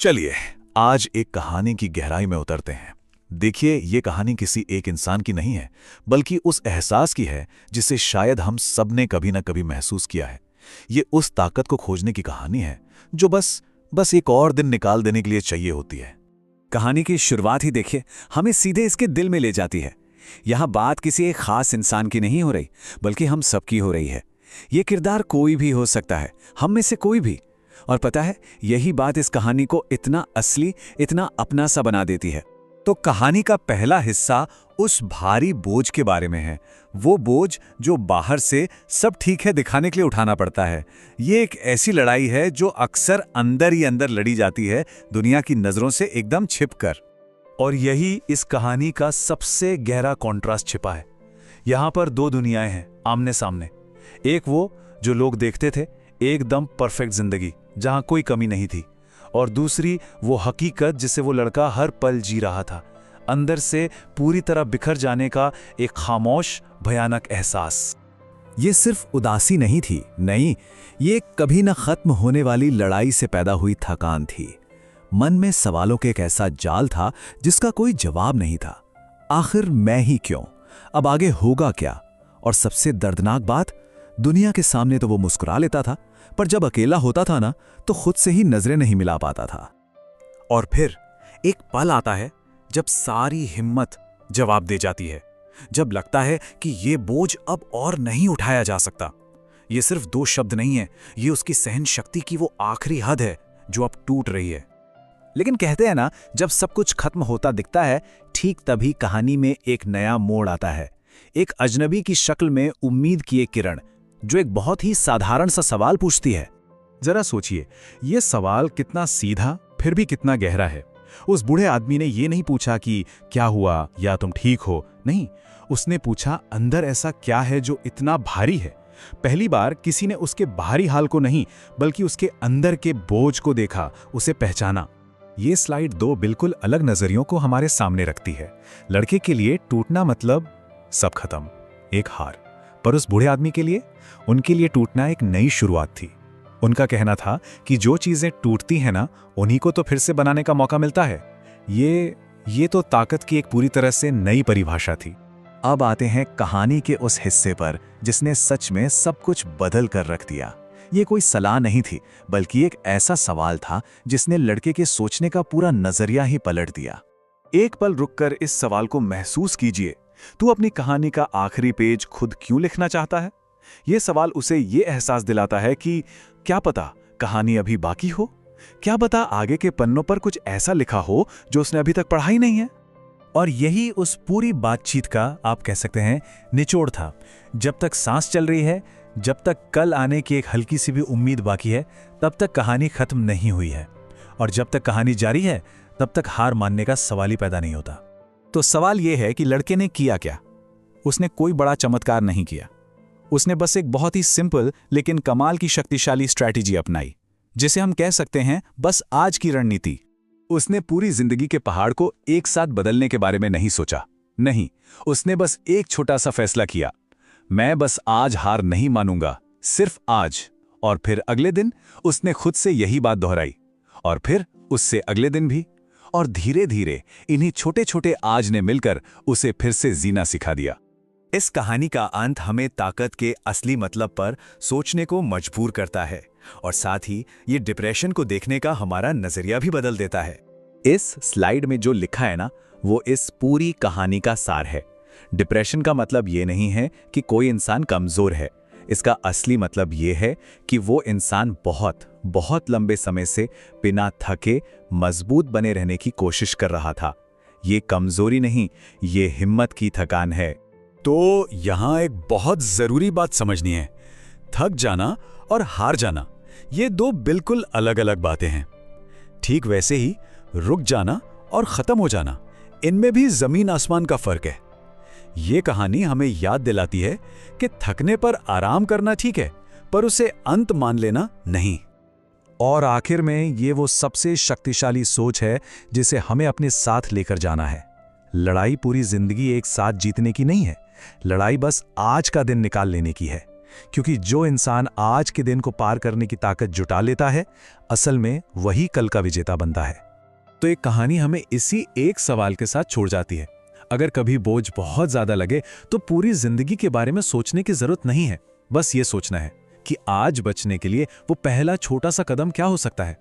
चलिए आज एक कहानी की गहराई में उतरते हैं। देखिए, ये कहानी किसी एक इंसान की नहीं है, बल्कि उस एहसास की है जिसे शायद हम सब ने कभी न कभी महसूस किया है। ये उस ताकत को खोजने की कहानी है जो बस एक और दिन निकाल देने के लिए चाहिए होती है। कहानी की शुरुआत ही देखिए, हमें सीधे इसके दिल में ले जाती है। यहाँ बात किसी एक खास इंसान की नहीं हो रही, बल्कि हम सबकी हो रही है। ये किरदार कोई भी हो सकता है, हम में से कोई भी। और पता है, यही बात इस कहानी को इतना असली, इतना अपना सा बना देती है। तो कहानी का पहला हिस्सा उस भारी बोझ के बारे में है। वो बोझ जो बाहर से सब ठीक है दिखाने के लिए उठाना पड़ता है। ये एक ऐसी लड़ाई है जो अक्सर अंदर ही अंदर लड़ी जाती है, दुनिया की नजरों से एकदम छिपकर। और यही इस कहानी का सबसे गहरा कॉन्ट्रास्ट छिपा है। यहाँ पर दो दुनियाएं हैं आमने सामने। एक वो जो लोग देखते थे, एकदम परफेक्ट जिंदगी जहां कोई कमी नहीं थी, और दूसरी वो हकीकत जिसे वो लड़का हर पल जी रहा था, अंदर से पूरी तरह बिखर जाने का एक खामोश भयानक एहसास। ये सिर्फ उदासी नहीं थी, नहीं, ये कभी न खत्म होने वाली लड़ाई से पैदा हुई थकान थी। मन में सवालों के एक ऐसा जाल था जिसका कोई जवाब नहीं था। आखिर मैं ही क्यों? अब आगे होगा क्या? और सबसे दर्दनाक बात, दुनिया के सामने तो वो मुस्कुरा लेता था, पर जब अकेला होता था ना, तो खुद से ही नजरें नहीं मिला पाता था। और फिर एक पल आता है जब सारी हिम्मत जवाब दे जाती है, जब लगता है कि ये बोझ अब और नहीं उठाया जा सकता। ये सिर्फ दो शब्द नहीं है, ये उसकी सहन शक्ति की वो आखिरी हद है जो अब टूट रही है। लेकिन कहते हैं ना, जब सब कुछ खत्म होता दिखता है, ठीक तभी कहानी में एक नया मोड़ आता है। एक अजनबी की शक्ल में उम्मीद की एक किरण, जो एक बहुत ही साधारण सा सवाल पूछती है। जरा सोचिए, ये सवाल कितना सीधा फिर भी कितना गहरा है। उस बूढ़े आदमी ने ये नहीं पूछा कि क्या हुआ या तुम ठीक हो, नहीं, उसने पूछा अंदर ऐसा क्या है जो इतना भारी है। पहली बार किसी ने उसके बाहरी हाल को नहीं, बल्कि उसके अंदर के बोझ को देखा, उसे पहचाना। ये स्लाइड दो बिल्कुल अलग नजरियों को हमारे सामने रखती है। लड़के के लिए टूटना मतलब सब खत्म, एक हार, पर उस बूढ़े आदमी के लिए, उनके लिए टूटना एक नई शुरुआत थी। उनका कहना था कि जो चीजें टूटती हैं ना, उन्हीं को तो फिर से बनाने का मौका मिलता है। ये तो ताकत की एक पूरी तरह से नई परिभाषा थी। अब आते हैं कहानी के उस हिस्से पर जिसने सच में सब कुछ बदल कर रख दिया। ये कोई सलाह नहीं थी, बल्कि एक ऐसा सवाल था जिसने लड़के के सोचने का पूरा नजरिया ही पलट दिया। एक पल रुककर इस सवाल को महसूस कीजिए, तू अपनी कहानी का आखिरी पेज खुद क्यों लिखना चाहता है? यह सवाल उसे ये एहसास दिलाता है कि क्या पता कहानी अभी बाकी हो, क्या पता आगे के पन्नों पर कुछ ऐसा लिखा हो जो उसने अभी तक पढ़ा ही नहीं है। और यही उस पूरी बातचीत का, आप कह सकते हैं, निचोड़ था। जब तक सांस चल रही है, जब तक कल आने की एक हल्की सी भी उम्मीद बाकी है, तब तक कहानी खत्म नहीं हुई है। और जब तक कहानी जारी है, तब तक हार मानने का सवाल ही पैदा नहीं होता। तो सवाल यह है कि लड़के ने किया क्या? उसने कोई बड़ा चमत्कार नहीं किया। उसने बस एक बहुत ही सिंपल लेकिन कमाल की शक्तिशाली स्ट्रैटेजी अपनाई, जिसे हम कह सकते हैं बस आज की रणनीति। उसने पूरी जिंदगी के पहाड़ को एक साथ बदलने के बारे में नहीं सोचा, नहीं, उसने बस एक छोटा सा फैसला किया, मैं बस आज हार नहीं मानूंगा, सिर्फ आज। और फिर अगले दिन उसने खुद से यही बात दोहराई, और फिर उससे अगले दिन भी। और धीरे धीरे इन्हीं छोटे छोटे आज ने मिलकर उसे फिर से जीना सिखा दिया। इस कहानी का अंत हमें ताकत के असली मतलब पर सोचने को मजबूर करता है, और साथ ही ये डिप्रेशन को देखने का हमारा नजरिया भी बदल देता है। इस स्लाइड में जो लिखा है ना, वो इस पूरी कहानी का सार है। डिप्रेशन का मतलब ये नहीं है कि कोई इंसान कमजोर है। इसका असली मतलब ये है कि वो इंसान बहुत बहुत लंबे समय से बिना थके मजबूत बने रहने की कोशिश कर रहा था। ये कमजोरी नहीं, ये हिम्मत की थकान है। तो यहां एक बहुत जरूरी बात समझनी है। थक जाना और हार जाना, ये दो बिल्कुल अलग अलग बातें हैं। ठीक वैसे ही रुक जाना और खत्म हो जाना, इनमें भी जमीन आसमान का फर्क है। ये कहानी हमें याद दिलाती है कि थकने पर आराम करना ठीक है, पर उसे अंत मान लेना नहीं। और आखिर में ये वो सबसे शक्तिशाली सोच है जिसे हमें अपने साथ लेकर जाना है। लड़ाई पूरी जिंदगी एक साथ जीतने की नहीं है, लड़ाई बस आज का दिन निकाल लेने की है। क्योंकि जो इंसान आज के दिन को पार करने की ताकत जुटा लेता है, असल में वही कल का विजेता बनता है। तो एक कहानी हमें इसी एक सवाल के साथ छोड़ जाती है। अगर कभी बोझ बहुत ज्यादा लगे तो पूरी जिंदगी के बारे में सोचने की जरूरत नहीं है। बस ये सोचना है कि आज बचने के लिए वो पहला छोटा सा कदम क्या हो सकता है।